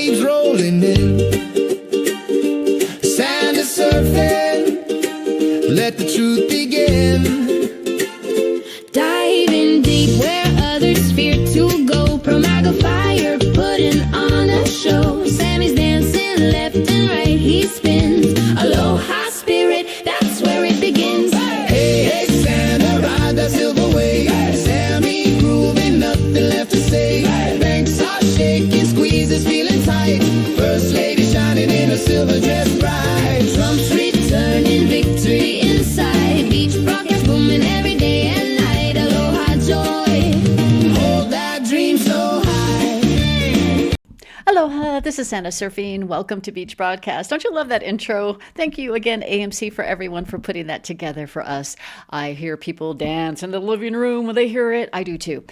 waves rolling in. Sand is surfing, let the truth begin. Diving deep where others fear to go. Promago fire, putting on a show. Sammy's dancing left and right, he spins. Aloha spirit, that's where it begins. Hey, hey, Santa, ride that silver wave. Sammy grooving, nothing left to say. Banks are shaking, squeezes feeling tight. First lady shining in a silver dress bright. Trumps returning, victory inside. Beach broadcast booming every day and night. Aloha joy, Hold that dream so high. Aloha, this is Santa Surfing. Welcome to Beach Broadcast. Don't you love that intro? Thank you again, AMC, for everyone for putting that together for us. I hear people dance in the living room when they hear it. I do too.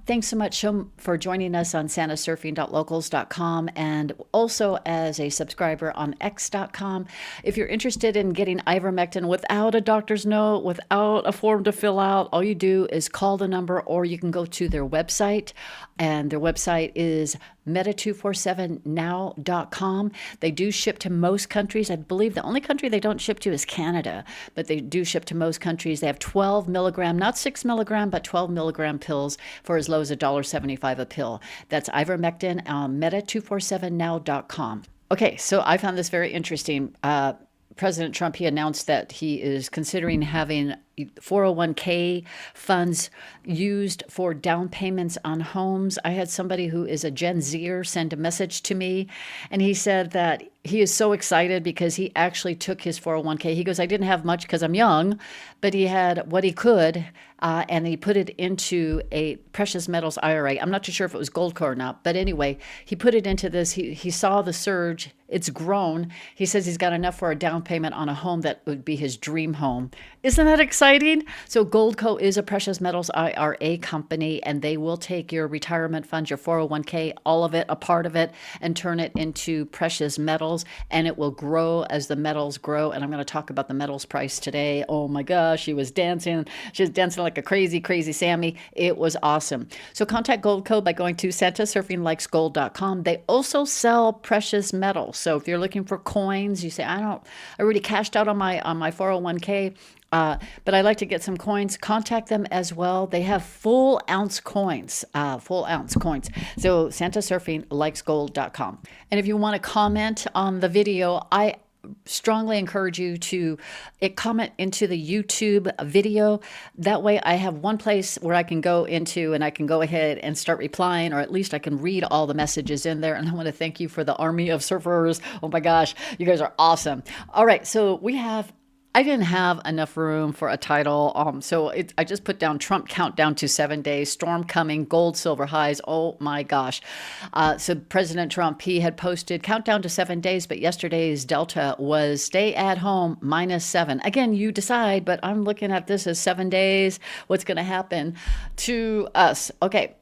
Thanks so much for joining us on santasurfing.locals.com and also as a subscriber on x.com. If you're interested in getting ivermectin without a doctor's note, without a form to fill out, all you do is call the number or you can go to their website. And their website is meta247now.com. They do ship to most countries. I believe the only country they don't ship to is Canada, but they do ship to most countries. They have 12 milligram, not 6 milligram, but 12 milligram pills for as low as $1.75 a pill. That's ivermectin on meta247now.com. Okay, so I found this very interesting. President Trump, he announced that he is considering having 401k funds used for down payments on homes. I had somebody who is a Gen Zer send a message to me, and he said that he is so excited because he actually took his 401k. He goes, I didn't have much because I'm young, but he had what he could, and he put it into a precious metals IRA. I'm not too sure if it was GOLDCO or not, but anyway, he put it into this. He saw the surge. It's grown. He says he's got enough for a down payment on a home that would be his dream home. Isn't that exciting? So GOLDCO is a precious metals IRA company, and they will take your retirement funds, your 401k, all of it, a part of it, and turn it into precious metals, and it will grow as the metals grow. And I'm going to talk about the metals price today. Oh my gosh, she was dancing. She was dancing like a crazy, crazy Sammy. It was awesome. So contact GOLDCO by going to santasurfinglikesgold.com. They also sell precious metals. So if you're looking for coins, you say, I already cashed out on my 401k, but I'd like to get some coins, contact them as well. They have full ounce coins. So santasurfinglikesgold.com. And if you want to comment on the video, I strongly encourage you to comment into the YouTube video. That way I have one place where I can go into and I can go ahead and start replying, or at least I can read all the messages in there. And I want to thank you for the army of surfers. Oh my gosh, you guys are awesome. All right, so I didn't have enough room for a title, I just put down Trump countdown to 7 days, storm coming, gold, silver highs. Oh my gosh. So President Trump, he had posted countdown to 7 days, but yesterday's Delta was stay at home -7. Again, you decide, but I'm looking at this as 7 days. What's going to happen to us? Okay.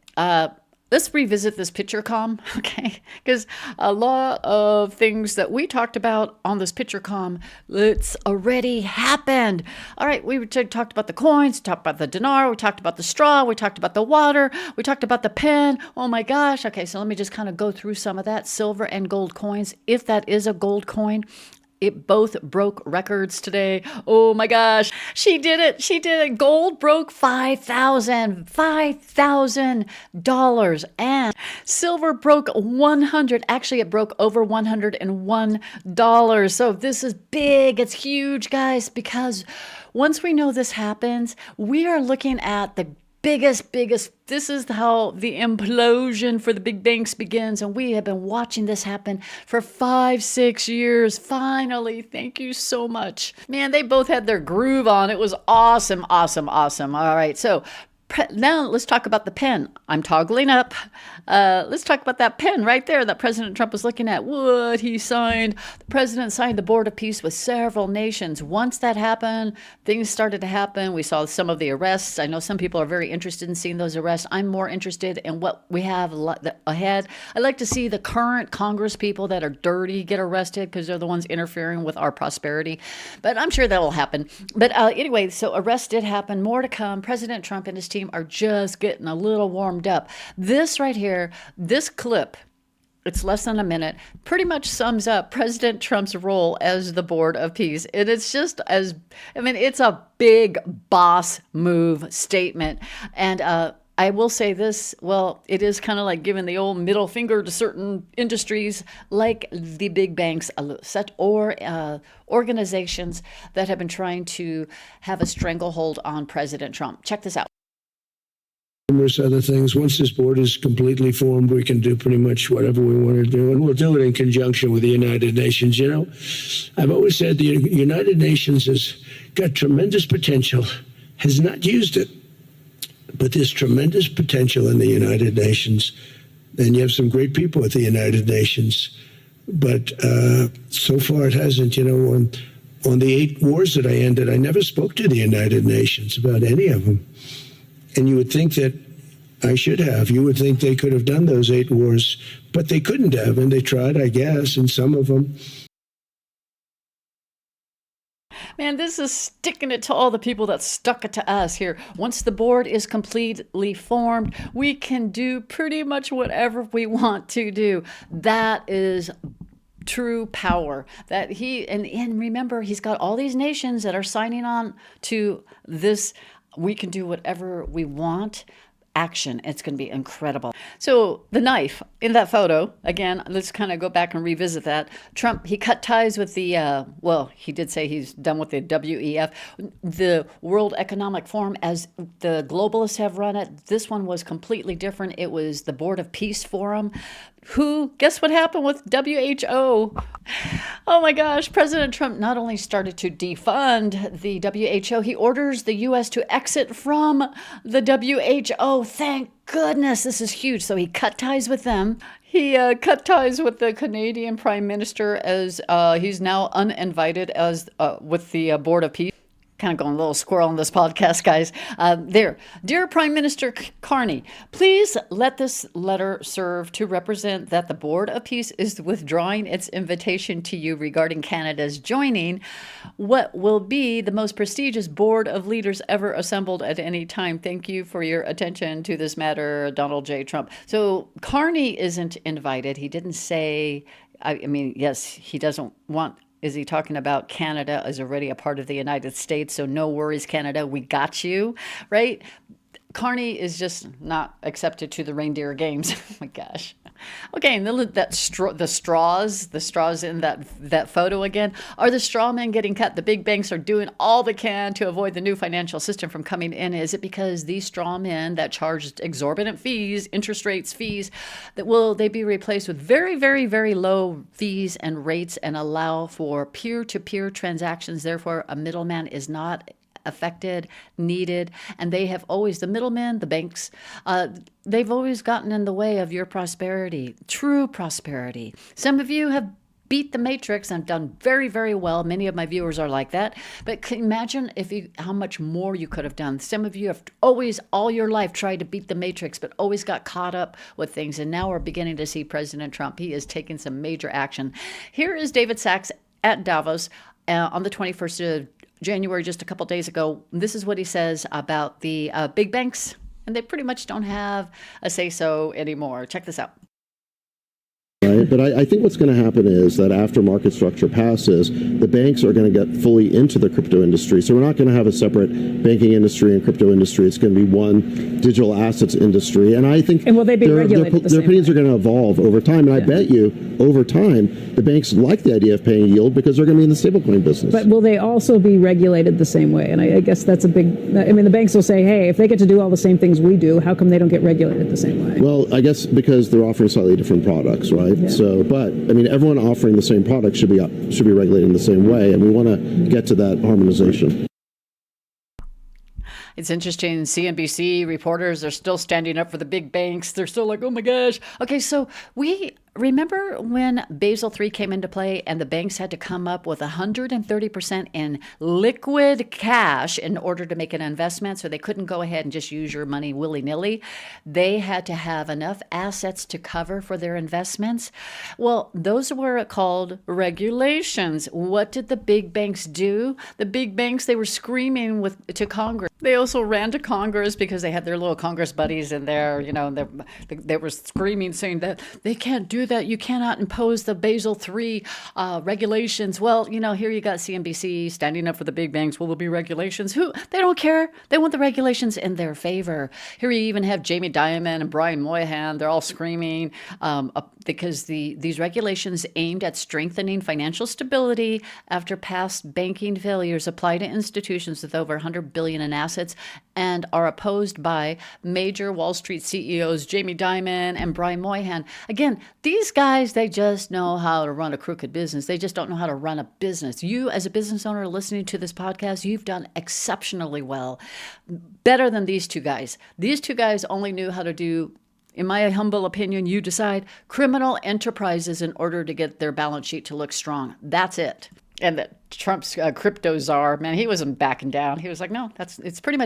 Let's revisit this picture comm, okay? Because a lot of things that we talked about on this picture comm, it's already happened. All right, we talked about the coins, talked about the dinar, we talked about the straw, we talked about the water, we talked about the pen. Oh my gosh. Okay, so let me just kind of go through some of that. Silver and gold coins, if that is a gold coin. It both broke records today. Oh my gosh. She did it. She did it. Gold broke $5,000 and silver broke 100. Actually, it broke over $101. So this is big. It's huge, guys, because once we know this happens, we are looking at the biggest, this is how the implosion for the big banks begins. And we have been watching this happen for 5-6 years. Finally, thank you so much. Man, they both had their groove on. It was awesome. All right, so now let's talk about the pen. I'm toggling up. Let's talk about that pen right there that President Trump was looking at. What he signed. The president signed the Board of Peace with several nations. Once that happened, things started to happen. We saw some of the arrests. I know some people are very interested in seeing those arrests. I'm more interested in what we have ahead. I like to see the current Congress people that are dirty get arrested because they're the ones interfering with our prosperity. But I'm sure that will happen. But anyway, so arrests did happen. More to come. President Trump and his team are just getting a little warmed up. This right here, this clip It's less than a minute. Pretty much sums up President Trump's role as the Board of Peace. And it's just it's a big boss move statement. And I will say this, well, it is kind of like giving the old middle finger to certain industries like the big banks or organizations that have been trying to have a stranglehold on President Trump. Check this out. Numerous other things. Once this board is completely formed, we can do pretty much whatever we want to do, and we'll do it in conjunction with the United Nations. You know, I've always said the United Nations has got tremendous potential, has not used it, but there's tremendous potential in the United Nations, and you have some great people at the United Nations, but so far it hasn't. You know, on the 8 wars that I ended, I never spoke to the United Nations about any of them. And you would think that I should have. You would think they could have done those 8 wars, but they couldn't have, and they tried, I guess, in some of them. Man, this is sticking it to all the people that stuck it to us here. Once the board is completely formed, we can do pretty much whatever we want to do. That is true power. That and remember, he's got all these nations that are signing on to this. We can do whatever we want. Action. It's going to be incredible. So the knife in that photo, again, let's kind of go back and revisit that. Trump, he cut ties with the, he did say he's done with the WEF, the World Economic Forum, as the globalists have run it. This one was completely different. It was the Board of Peace Forum. Guess what happened with WHO? Oh my gosh, President Trump not only started to defund the WHO, he orders the U.S. to exit from the WHO. Thank goodness, this is huge. So he cut ties with them. He cut ties with the Canadian Prime Minister as he's now uninvited as with the Board of Peace. Kind of going a little squirrel on this podcast, guys. Dear Prime Minister Carney, please let this letter serve to represent that the Board of Peace is withdrawing its invitation to you regarding Canada's joining what will be the most prestigious board of leaders ever assembled at any time. Thank you for your attention to this matter, Donald J. Trump. So Carney isn't invited. He didn't say, yes, he doesn't want. Is he talking about Canada is already a part of the United States? So no worries, Canada, we got you, right? Carney is just not accepted to the reindeer games. Oh my gosh. Okay, and the straws in that photo again. Are the straw men getting cut? The big banks are doing all they can to avoid the new financial system from coming in. Is it because these straw men that charged exorbitant fees, interest rates, fees, that will they be replaced with very, very, very low fees and rates and allow for peer-to-peer transactions? Therefore, a middleman is not affected, needed, and they have always, the middlemen, the banks, they've always gotten in the way of your prosperity, true prosperity. Some of you have beat the matrix and done very, very well. Many of my viewers are like that. But can you imagine how much more you could have done? Some of you have always, all your life, tried to beat the matrix, but always got caught up with things. And now we're beginning to see President Trump. He is taking some major action. Here is David Sachs at Davos on the 21st of January, just a couple days ago. This is what he says about the big banks, and they pretty much don't have a say-so anymore. Check this out. Right? But I think what's going to happen is that after market structure passes, the banks are going to get fully into the crypto industry. So we're not going to have a separate banking industry and crypto industry. It's going to be one digital assets industry. And I think will they be regulated their opinions are going to evolve over time. And I bet you over time, the banks like the idea of paying yield because they're going to be in the stablecoin business. But will they also be regulated the same way? And I guess that's a big, the banks will say, hey, if they get to do all the same things we do, how come they don't get regulated the same way? Well, I guess because they're offering slightly different products, right? Yeah. So, but everyone offering the same product should be regulated in the same way, and we want to get to that harmonization. It's interesting. CNBC reporters are still standing up for the big banks. They're still like, oh my gosh. Okay, so remember when Basel III came into play and the banks had to come up with 130% in liquid cash in order to make an investment, so they couldn't go ahead and just use your money willy-nilly. They had to have enough assets to cover for their investments. Well, those were called regulations. What did the big banks do? The big banks, they were screaming to Congress. They also ran to Congress because they had their little Congress buddies in there, they were screaming, saying that they can't do that you cannot impose the Basel III regulations. Well, here you got CNBC standing up for the big banks. Will there be regulations? They don't care. They want the regulations in their favor. Here you even have Jamie Dimon and Brian Moynihan. They're all screaming because these regulations aimed at strengthening financial stability after past banking failures apply to institutions with over $100 billion in assets and are opposed by major Wall Street CEOs Jamie Dimon and Brian Moynihan. Again, these guys, they just know how to run a crooked business. They just don't know how to run a business. You, as a business owner listening to this podcast, you've done exceptionally well. Better than these two guys. These two guys only knew how to do, in my humble opinion, you decide, criminal enterprises in order to get their balance sheet to look strong. That's it. And that Trump's crypto czar, man, he wasn't backing down. He was like, no, it's pretty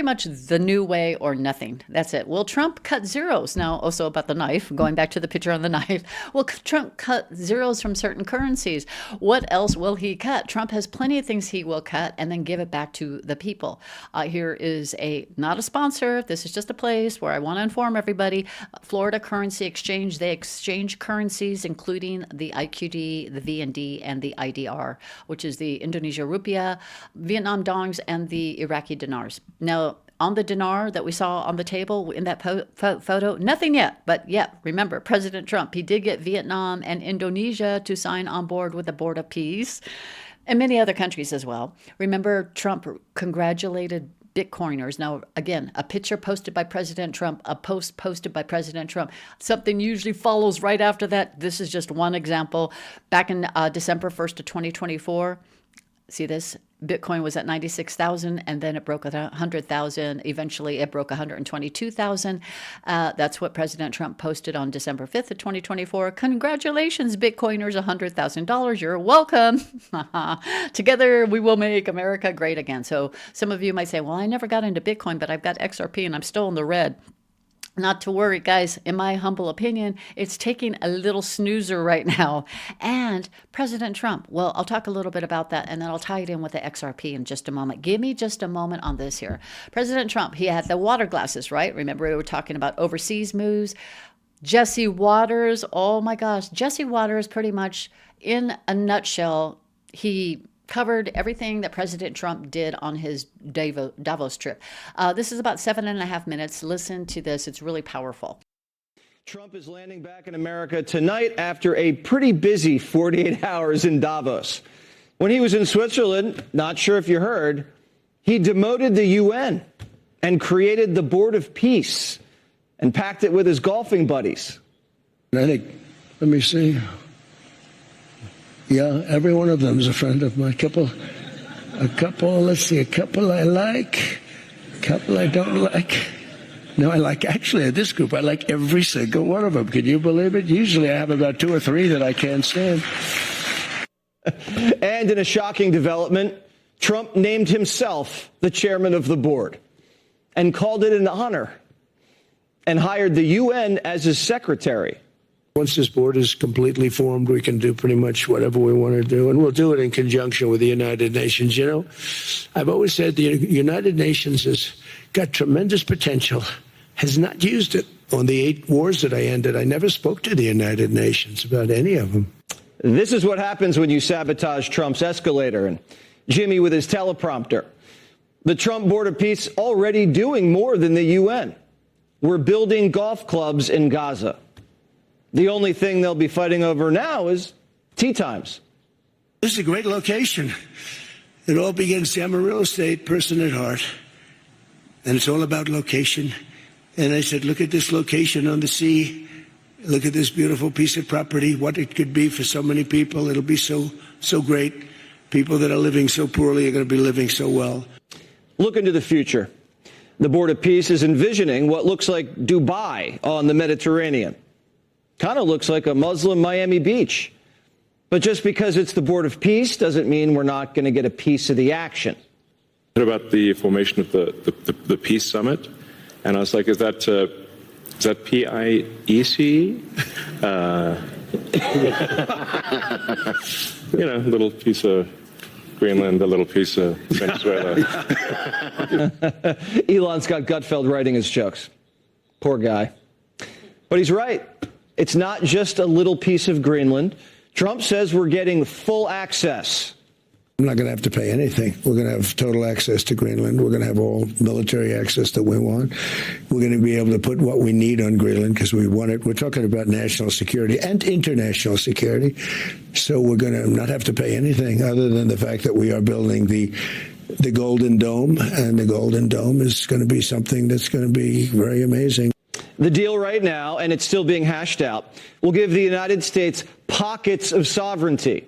much the new way or nothing. That's it. Will Trump cut zeros? Now, also about the knife, going back to the picture on the knife. Will Trump cut zeros from certain currencies? What else will he cut? Trump has plenty of things he will cut and then give it back to the people. Here is not a sponsor. This is just a place where I want to inform everybody. Florida Currency Exchange, they exchange currencies, including the IQD, the VND, and the IDR, which is the Indonesia rupiah, Vietnam dongs, and the Iraqi dinars. Now, on the dinar that we saw on the table in that photo, nothing yet. But yeah, remember, President Trump, he did get Vietnam and Indonesia to sign on board with the Board of Peace, and many other countries as well. Remember, Trump congratulated Bitcoiners. Now, again, a picture posted by President Trump, a post posted by President Trump. Something usually follows right after that. This is just one example. Back in December 1st of 2024, see this? Bitcoin was at 96,000 and then it broke 100,000. Eventually it broke 122,000. That's what President Trump posted on December 5th of 2024. Congratulations, Bitcoiners, $100,000. You're welcome. Together we will make America great again. So some of you might say, well, I never got into Bitcoin, but I've got XRP and I'm still in the red. Not to worry, guys. In my humble opinion, it's taking a little snoozer right now. And President Trump, well, I'll talk a little bit about that, and then I'll tie it in with the XRP in just a moment. Give me just a moment on this here. President Trump, he had the water glasses, right? Remember, we were talking about overseas moves. Jesse Waters, oh my gosh. Jesse Waters, pretty much in a nutshell, he covered everything that President Trump did on his Davos trip. This is about 7.5 minutes. Listen to this. It's really powerful. Trump is landing back in America tonight after a pretty busy 48 hours in Davos. When he was in Switzerland, not sure if you heard, he demoted the UN and created the Board of Peace and packed it with his golfing buddies. I think, let me see. Yeah, every one of them is a friend of mine. A couple I like, a couple I don't like. No, I like, actually, this group, I like every single one of them. Can you believe it? Usually I have about 2 or 3 that I can't stand. And in a shocking development, Trump named himself the chairman of the board and called it an honor and hired the UN as his secretary. Once this board is completely formed, we can do pretty much whatever we want to do, and we'll do it in conjunction with the United Nations. I've always said the United Nations has got tremendous potential, has not used it. On the 8 wars that I ended, I never spoke to the United Nations about any of them. This is what happens when you sabotage Trump's escalator and Jimmy with his teleprompter. The Trump Board of Peace already doing more than the UN. We're building golf clubs in Gaza. The only thing they'll be fighting over now is tea times. This is a great location. It all begins. See, I'm a real estate person at heart, and it's all about location. And I said, look at this location on the sea. Look at this beautiful piece of property, what it could be for so many people. It'll be so great. People that are living so poorly are going to be living so well. Look into the future. The Board of Peace is envisioning what looks like Dubai on the Mediterranean. Kind of looks like a Muslim Miami Beach. But just because it's the Board of Peace doesn't mean we're not going to get a piece of the action. About the formation of the Peace Summit, and I was like, is that PIEC? Little piece of Greenland, a little piece of Venezuela. Elon Scott Gutfeld writing his jokes. Poor guy. But he's right. It's not just a little piece of Greenland. Trump says we're getting full access. I'm not going to have to pay anything. We're going to have total access to Greenland. We're going to have all military access that we want. We're going to be able to put what we need on Greenland because we want it. We're talking about national security and international security. So we're going to not have to pay anything other than the fact that we are building the Golden Dome, and the Golden Dome is going to be something that's going to be very amazing. The deal right now, and it's still being hashed out, will give the United States pockets of sovereignty.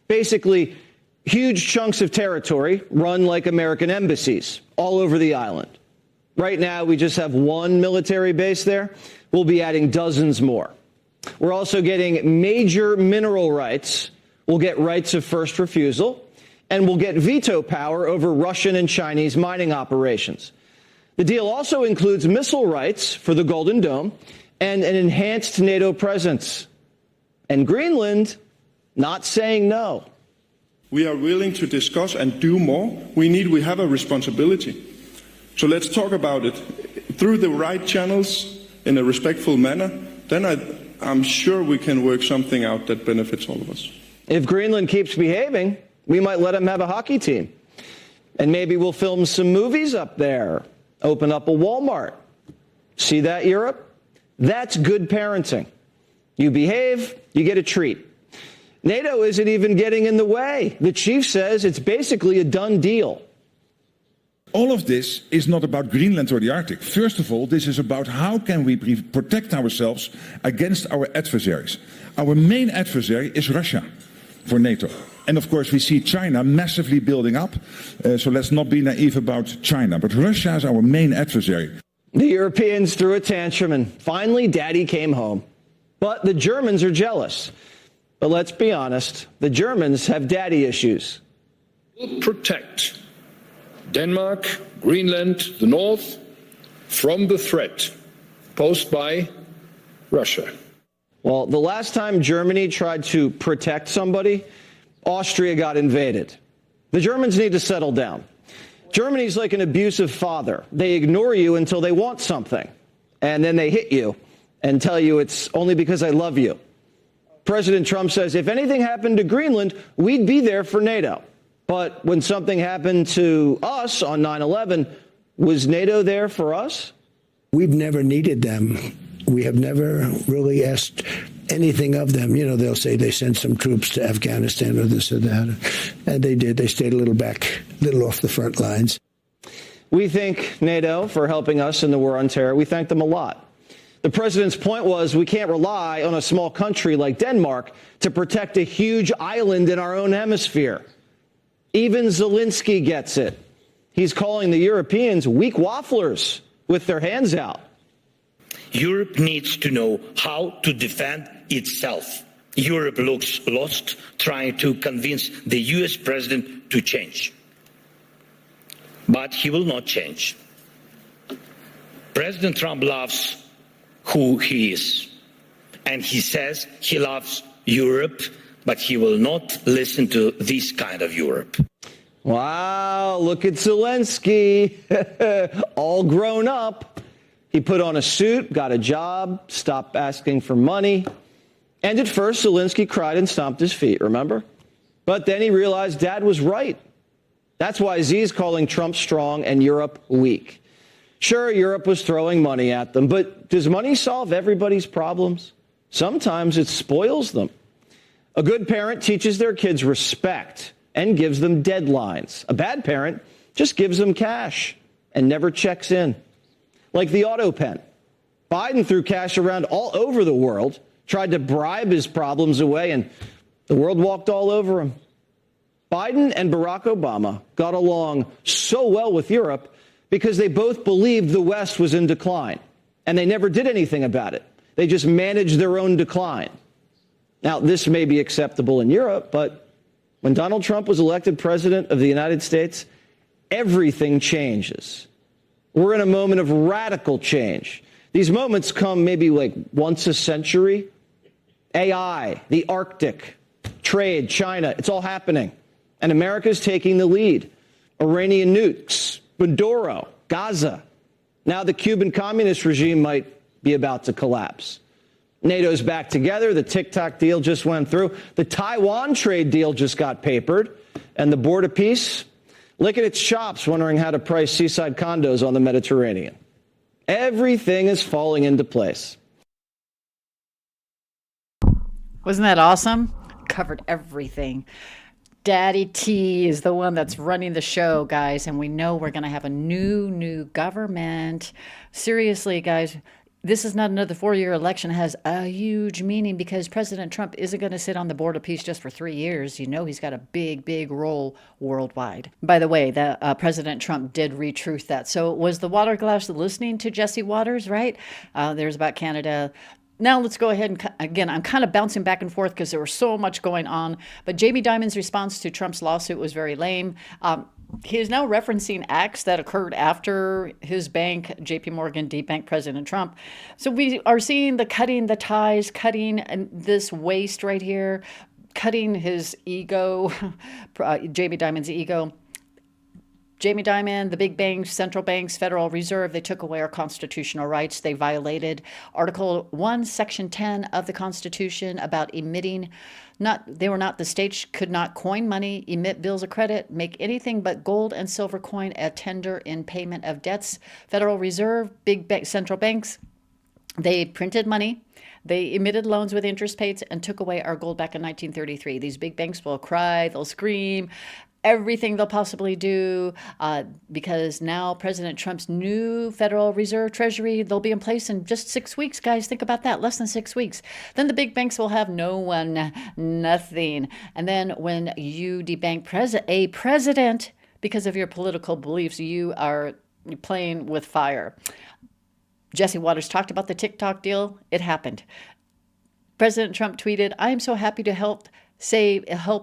Basically, huge chunks of territory run like American embassies all over the island. Right now, we just have one military base there. We'll be adding dozens more. We're also getting major mineral rights. We'll get rights of first refusal, and we'll get veto power over Russian and Chinese mining operations. The deal also includes missile rights for the Golden Dome and an enhanced NATO presence. And Greenland not saying no. We are willing to discuss and do more. We have a responsibility. So let's talk about it through the right channels in a respectful manner. Then I'm sure we can work something out that benefits all of us. If Greenland keeps behaving, we might let them have a hockey team. And maybe we'll film some movies up there, open up a Walmart. See that, Europe? That's good parenting. You behave, you get a treat. NATO isn't even getting in the way. The chief says it's basically a done deal. All of this is not about Greenland or the Arctic. First of all, this is about how can we protect ourselves against our adversaries. Our main adversary is Russia for NATO. And of course, we see China massively building up. So let's not be naive about China. But Russia is our main adversary. The Europeans threw a tantrum, and finally, Daddy came home. But the Germans are jealous. But let's be honest, the Germans have daddy issues. We'll protect Denmark, Greenland, the North from the threat posed by Russia. Well, the last time Germany tried to protect somebody, Austria got invaded. The Germans need to settle down. Germany's like an abusive father. They ignore you until they want something, and then they hit you and tell you it's only because I love you. President Trump says if anything happened to Greenland, we'd be there for NATO. But when something happened to us on 9/11, was NATO there for us? We've never needed them. We have never really asked anything of them. You know, they'll say they sent some troops to Afghanistan or this or that. And they did. They stayed a little off the front lines. We thank NATO for helping us in the war on terror. We thank them a lot. The president's point was we can't rely on a small country like Denmark to protect a huge island in our own hemisphere. Even Zelensky gets it. He's calling the Europeans weak wafflers with their hands out. Europe needs to know how to defend itself. Europe looks lost trying to convince the US president to change. But he will not change. President Trump loves who he is. And he says he loves Europe, but he will not listen to this kind of Europe. Wow, look at Zelensky, all grown up. He put on a suit, got a job, stopped asking for money. And at first, Zelensky cried and stomped his feet, remember? But then he realized Dad was right. That's why Z's calling Trump strong and Europe weak. Sure, Europe was throwing money at them, but does money solve everybody's problems? Sometimes it spoils them. A good parent teaches their kids respect and gives them deadlines. A bad parent just gives them cash and never checks in. Like the auto pen. Biden threw cash around all over the world, tried to bribe his problems away, and the world walked all over him. Biden and Barack Obama got along so well with Europe because they both believed the West was in decline, and they never did anything about it. They just managed their own decline. Now, this may be acceptable in Europe, but when Donald Trump was elected president of the United States, everything changes. We're in a moment of radical change. These moments come maybe like once a century. AI, the Arctic, trade, China, it's all happening. And America's taking the lead. Iranian nukes, Maduro, Gaza. Now the Cuban communist regime might be about to collapse. NATO's back together. The TikTok deal just went through. The Taiwan trade deal just got papered. And the border peace, licking its chops, wondering how to price seaside condos on the Mediterranean. Everything is falling into place. Wasn't that awesome? Covered everything. Daddy T is the one that's running the show, guys, and we know we're going to have a new government. Seriously, guys, this is not another 4-year election. It has a huge meaning because President Trump isn't going to sit on the board of peace just for 3 years. You know he's got a big role worldwide. By the way, President Trump did retruth that. So was the water glass listening to Jesse Waters, right? There's about Canada. Now let's go ahead and, again, I'm kind of bouncing back and forth because there was so much going on. But Jamie Dimon's response to Trump's lawsuit was very lame. He is now referencing acts that occurred after his bank, JP Morgan, debanked President Trump. So we are seeing cutting the ties, cutting this waste right here, cutting his ego, Jamie Dimon's ego. Jamie Dimon, the big banks, central banks, Federal Reserve, they took away our constitutional rights. They violated Article 1, Section 10 of the Constitution about emitting. The states could not coin money, emit bills of credit, make anything but gold and silver coin a tender in payment of debts. Federal Reserve, central banks, they printed money. They emitted loans with interest paid and took away our gold back in 1933. These big banks will cry, they'll scream, everything they'll possibly do because now President Trump's new Federal Reserve Treasury, they'll be in place in just 6 weeks, guys. Think about that, less than 6 weeks. Then the big banks will have nothing. And then when you debank a president because of your political beliefs, you are playing with fire. Jesse Waters talked about the TikTok deal. It happened. President Trump tweeted, "I am so happy to helped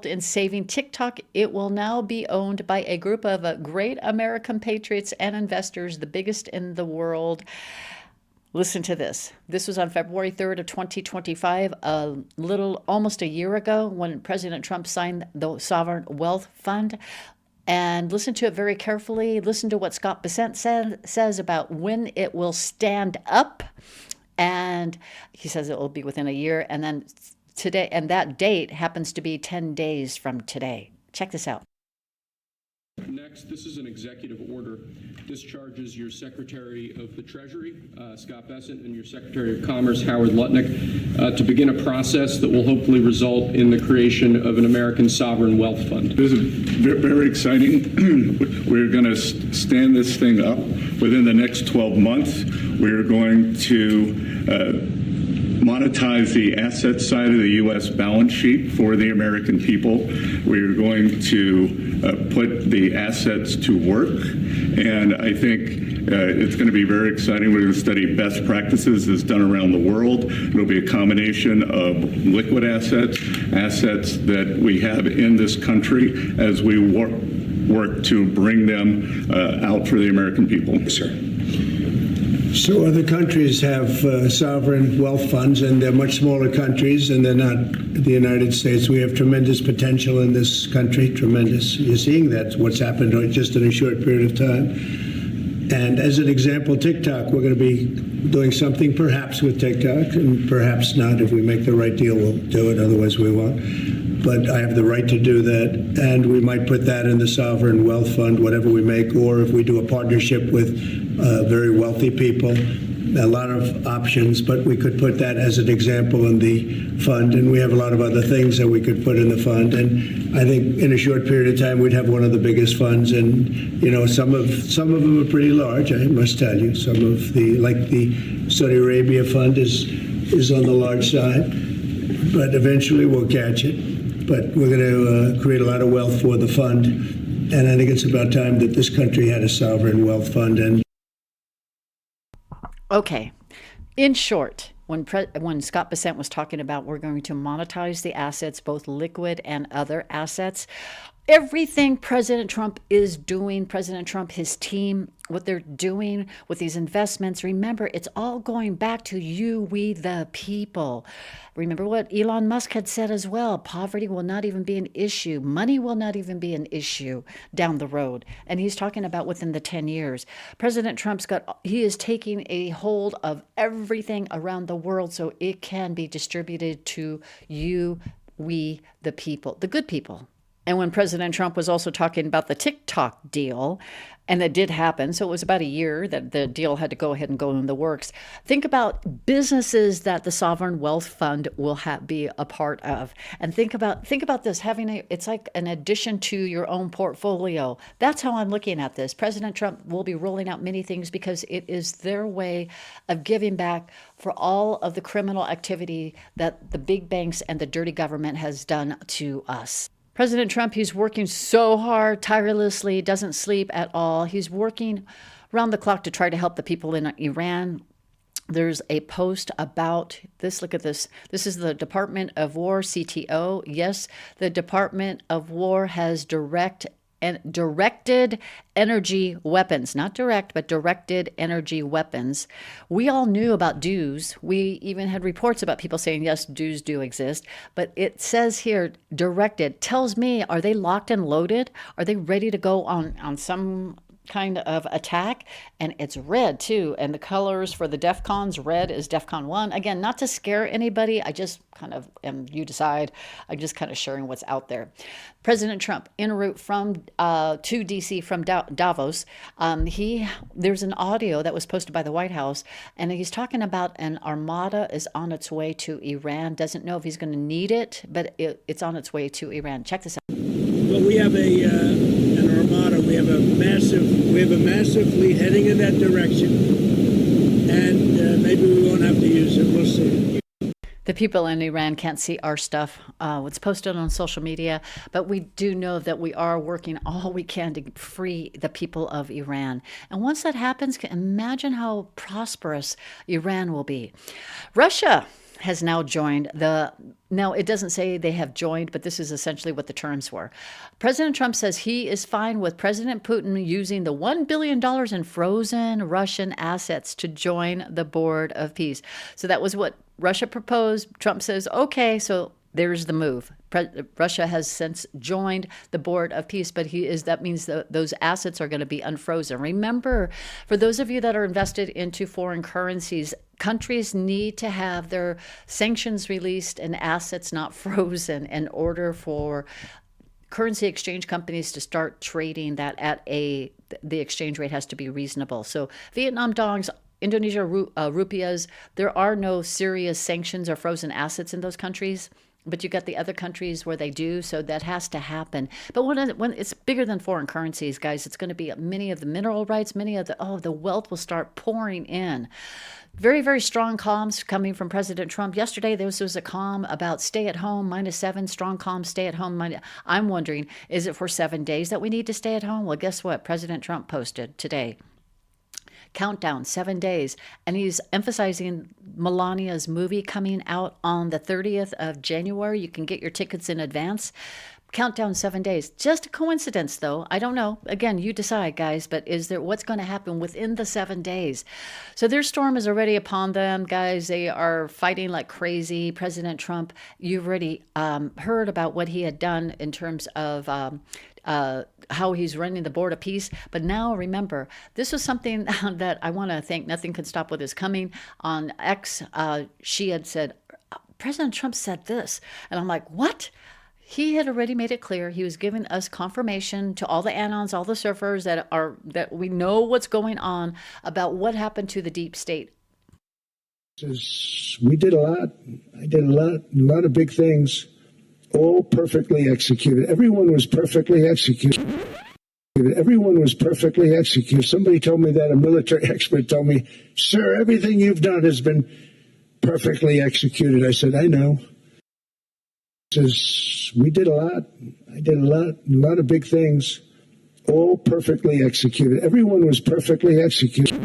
in saving TikTok. It will now be owned by a group of great American patriots and investors, the biggest in the world." Listen to this. This was on February 3rd of 2025, almost a year ago when President Trump signed the Sovereign Wealth Fund. And listen to it very carefully. Listen to what Scott Bessent says about when it will stand up. And he says it will be within a year. And then today, and that date happens to be 10 days from today. Check this out. Next, this is an executive order. Discharges your Secretary of the Treasury, Scott Bessent, and your Secretary of Commerce, Howard Lutnick, to begin a process that will hopefully result in the creation of an American sovereign wealth fund. This is very exciting. We're going to stand this thing up within the next 12 months. We're going to monetize the asset side of the U.S. balance sheet for the American people. We're going to put the assets to work, and I think it's going to be very exciting. We're going to study best practices that's done around the world. It'll be a combination of liquid assets that we have in this country as we work to bring them out for the American people. Yes, sir. So other countries have sovereign wealth funds, and they're much smaller countries, and they're not the United States. We have tremendous potential in this country, tremendous. You're seeing that, what's happened just in a short period of time. And as an example, TikTok, we're going to be doing something perhaps with TikTok, and perhaps not. If we make the right deal, we'll do it, otherwise we won't. But I have the right to do that, and we might put that in the Sovereign Wealth Fund, whatever we make, or if we do a partnership with very wealthy people, a lot of options, but we could put that as an example in the fund, and we have a lot of other things that we could put in the fund, and I think in a short period of time we'd have one of the biggest funds, and you know, some of them are pretty large, I must tell you. Some of the Saudi Arabia fund is on the large side, but eventually we'll catch it. But we're going to create a lot of wealth for the fund, and I think it's about time that this country had a sovereign wealth fund. And okay, in short, when Scott Bessent was talking about we're going to monetize the assets, both liquid and other assets, Everything President Trump is doing, President Trump, his team, what they're doing with these investments, remember, it's all going back to you, we the people. Remember what Elon Musk had said as well. Poverty will not even be an issue. Money will not even be an issue down the road. And he's talking about within the 10 years. President he is taking a hold of everything around the world so it can be distributed to you, we the people, the good people. And when President Trump was also talking about the TikTok deal, and it did happen, so it was about a year that the deal had to go ahead and go in the works. Think about businesses that the Sovereign Wealth Fund will be a part of. And think about this, it's like an addition to your own portfolio. That's how I'm looking at this. President Trump will be rolling out many things because it is their way of giving back for all of the criminal activity that the big banks and the dirty government has done to us. President Trump, he's working so hard, tirelessly, doesn't sleep at all. He's working around the clock to try to help the people in Iran. There's a post about this. Look at this. This is the Department of War, CTO. Yes, the Department of War has directed energy weapons, not direct, but directed energy weapons. We all knew about DOEs. We even had reports about people saying, yes, DOEs do exist. But it says here, directed, tells me, are they locked and loaded? Are they ready to go on some kind of attack? And it's red too. And the colors for the DEFCONs, red is DEFCON 1. Again, not to scare anybody. I just kind of you decide. I'm just kind of sharing what's out there. President Trump en route to DC from Davos. There's an audio that was posted by the White House, and he's talking about an armada is on its way to Iran. Doesn't know if he's going to need it, but it's on its way to Iran. Check this out. Well, we have an armada. We have a massive fleet heading in that direction, and maybe we won't have to use it. We'll see. The people in Iran can't see our stuff. It's posted on social media, but we do know that we are working all we can to free the people of Iran. And once that happens, imagine how prosperous Iran will be. Russia has now joined now it doesn't say they have joined, but this is essentially what the terms were. President Trump says he is fine with President Putin using the $1 billion in frozen Russian assets to join the Board of Peace. So that was what Russia proposed. Trump says, okay, so there's the move. Russia has since joined the Board of Peace, but that means those assets are going to be unfrozen. Remember, for those of you that are invested into foreign currencies, countries need to have their sanctions released and assets not frozen in order for currency exchange companies to start trading that at the exchange rate has to be reasonable. So Vietnam dongs, Indonesia rupiahs, there are no serious sanctions or frozen assets in those countries. But you got the other countries where they do, so that has to happen. But when it's bigger than foreign currencies, guys, it's going to be many of the mineral rights, the wealth will start pouring in. Very, very strong comms coming from President Trump. Yesterday, there was a comm about stay at home, -7, strong comm, stay at home. I'm wondering, is it for 7 days that we need to stay at home? Well, guess what? President Trump posted today. Countdown, 7 days. And he's emphasizing Melania's movie coming out on the 30th of January. You can get your tickets in advance. Countdown, 7 days. Just a coincidence, though. I don't know. Again, you decide, guys, but what's going to happen within the 7 days? So their storm is already upon them, guys. They are fighting like crazy. President Trump, you've already heard about what he had done in terms of how he's running the Board of Peace. But now remember, this was something that I want to thank Nothing Could Stop What Is Coming on X. She had said, President Trump said this. And I'm like, what? He had already made it clear. He was giving us confirmation to all the anons, all the surfers that we know what's going on about what happened to the deep state. We did a lot. I did a lot of big things. All perfectly executed. Everyone was perfectly executed. Everyone was perfectly executed. Somebody told me that, a military expert told me, sir, everything you've done has been perfectly executed. I said, I know. He says, we did a lot. I did a lot of big things. All perfectly executed. Everyone was perfectly executed.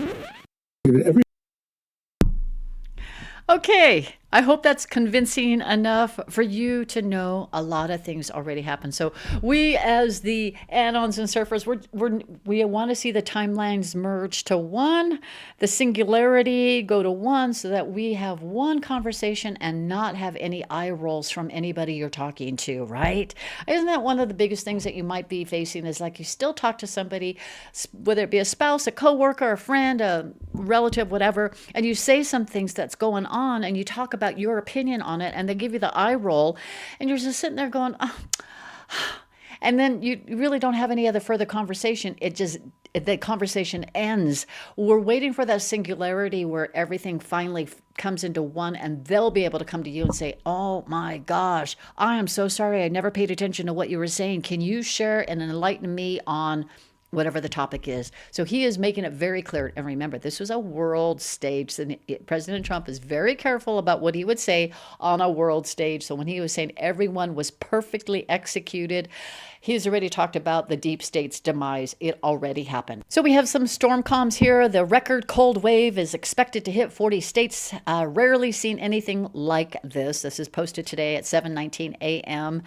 Okay, I hope that's convincing enough for you to know a lot of things already happened. So we, as the anons and surfers, we want to see the timelines merge to one, the singularity go to one, so that we have one conversation and not have any eye rolls from anybody you're talking to, right? Isn't that one of the biggest things that you might be facing, is like you still talk to somebody, whether it be a spouse, a coworker, a friend, a relative, whatever, and you say some things that's going on and you talk about your opinion on it, and they give you the eye roll, and you're just sitting there going, oh. And then you really don't have any other further conversation. The conversation ends. We're waiting for that singularity where everything finally comes into one, and they'll be able to come to you and say, oh my gosh, I am so sorry. I never paid attention to what you were saying. Can you share and enlighten me on whatever the topic is? So he is making it very clear. And remember, this was a world stage. So President Trump is very careful about what he would say on a world stage. So when he was saying everyone was perfectly executed, he's already talked about the deep state's demise. It already happened. So we have some storm comms here. The record cold wave is expected to hit 40 states. Rarely seen anything like this. This is posted today at 7:19 a.m.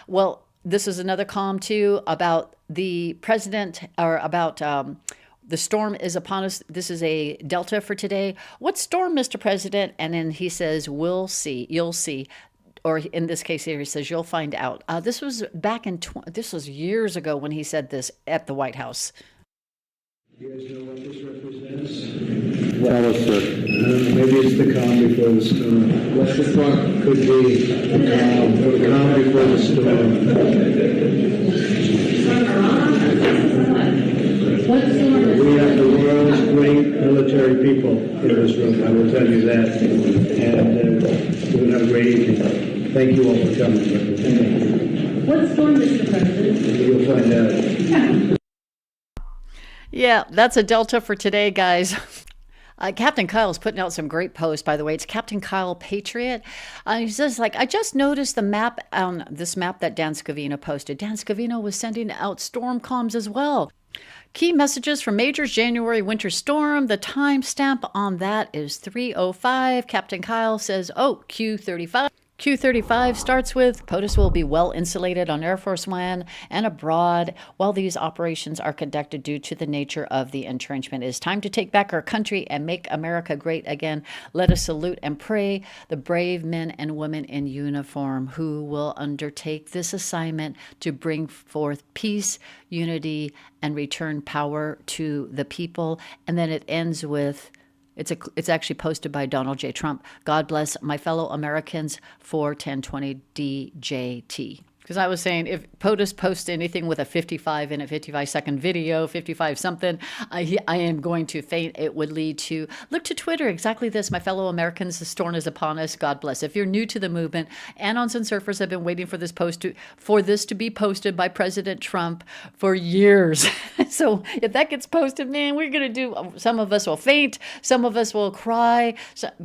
Well, this is another comm too about the president, or about the storm is upon us. This is a Delta for today. What storm, Mr. President? And then he says, we'll see, you'll see. Or in this case here, he says, you'll find out. This was back in, this was years ago when he said this at the White House. You guys know what this represents? Tell us, sir. Maybe it's the calm before the storm. What the fuck could be the calm before the storm? We have the world's great military people in this room, I will tell you that. And we're going to have a great evening. Thank you all for coming. What storm, Mr. President? You'll find out. Yeah, that's a Delta for today, guys. Captain Kyle's putting out some great posts, by the way. It's Captain Kyle Patriot. He says, like, I just noticed the map on this map that Dan Scavino posted. Dan Scavino was sending out storm comms as well. Key messages for Major's January winter storm. The timestamp on that is 3:05. Captain Kyle says, oh, Q35. Q35 starts with, POTUS will be well insulated on Air Force One and abroad while these operations are conducted due to the nature of the entrenchment. It is time to take back our country and make America great again. Let us salute and pray the brave men and women in uniform who will undertake this assignment to bring forth peace, unity, and return power to the people. And then it ends with, it's actually posted by Donald J. Trump. God bless my fellow Americans, 4/10/20 DJT. Because I was saying, if POTUS posts anything with a 55 in a 55-second video, 55 something, I am going to faint. It would lead to, look to Twitter, exactly this. My fellow Americans, the storm is upon us. God bless. If you're new to the movement, Anons and Surfers have been waiting for this for this to be posted by President Trump for years. So if that gets posted, man, we're going to do, some of us will faint, some of us will cry,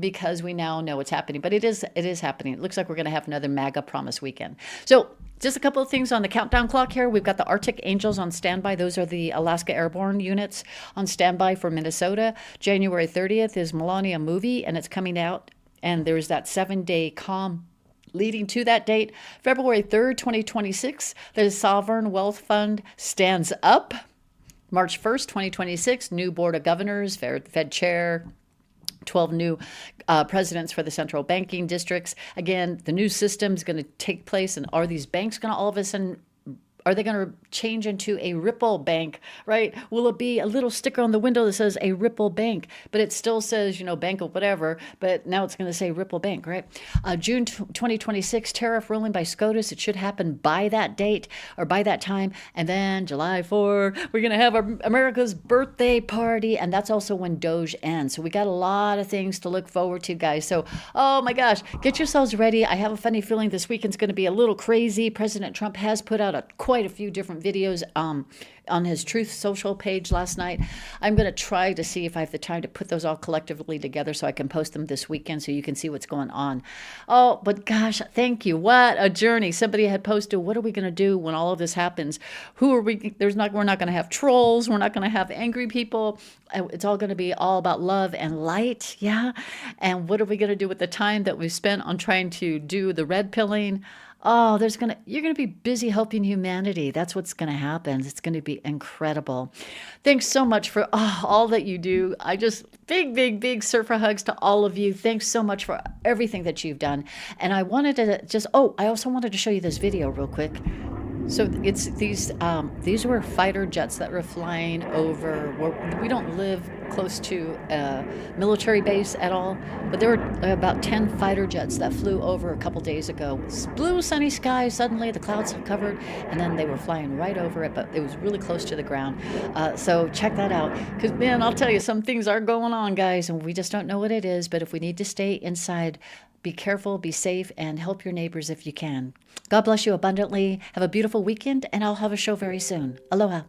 because we now know what's happening. But it is happening. It looks like we're going to have another MAGA promise weekend. So just a couple of things on the countdown clock here. We've got the Arctic Angels on standby. Those are the Alaska Airborne units on standby for Minnesota. January 30th is Melania movie, and it's coming out. And there's that 7-day comm leading to that date. February 3rd, 2026, the Sovereign Wealth Fund stands up. March 1st, 2026, new Board of Governors, Fed Chair, 12 new presidents for the central banking districts. Again, the new system is going to take place, and are these banks going to all of a sudden, are they going to change into a Ripple bank, right? Will it be a little sticker on the window that says a Ripple bank, but it still says, bank of whatever, but now it's going to say Ripple bank, right? June 2026, tariff ruling by SCOTUS. It should happen by that date or by that time. And then July 4, we're going to have America's birthday party. And that's also when Doge ends. So we got a lot of things to look forward to, guys. So, oh my gosh, get yourselves ready. I have a funny feeling this weekend's going to be a little crazy. President Trump has put out quite quite a few different videos on his Truth Social page last night. I'm going to try to see if I have the time to put those all collectively together so I can post them this weekend so you can see what's going on. Oh, but gosh, thank you. What a journey. Somebody had posted, what are we going to do when all of this happens? We're not going to have trolls. We're not going to have angry people. It's all going to be all about love and light. Yeah. And what are we going to do with the time that we've spent on trying to do the red pilling? Oh, you're going to be busy helping humanity. That's what's going to happen. It's going to be incredible. Thanks so much for all that you do. I just, big surfer hugs to all of you. Thanks so much for everything that you've done. And I wanted to I also wanted to show you this video real quick. So it's these were fighter jets that were flying over. We don't live close to a military base at all, but there were about 10 fighter jets that flew over a couple days ago. Blue sunny sky, suddenly the clouds covered, and then they were flying right over it, but it was really close to the ground. So check that out, because man, I'll tell you, some things are going on, guys, and we just don't know what it is. But if we need to stay inside, be careful, be safe, and help your neighbors if you can. God bless you abundantly. Have a beautiful weekend, and I'll have a show very soon. Aloha.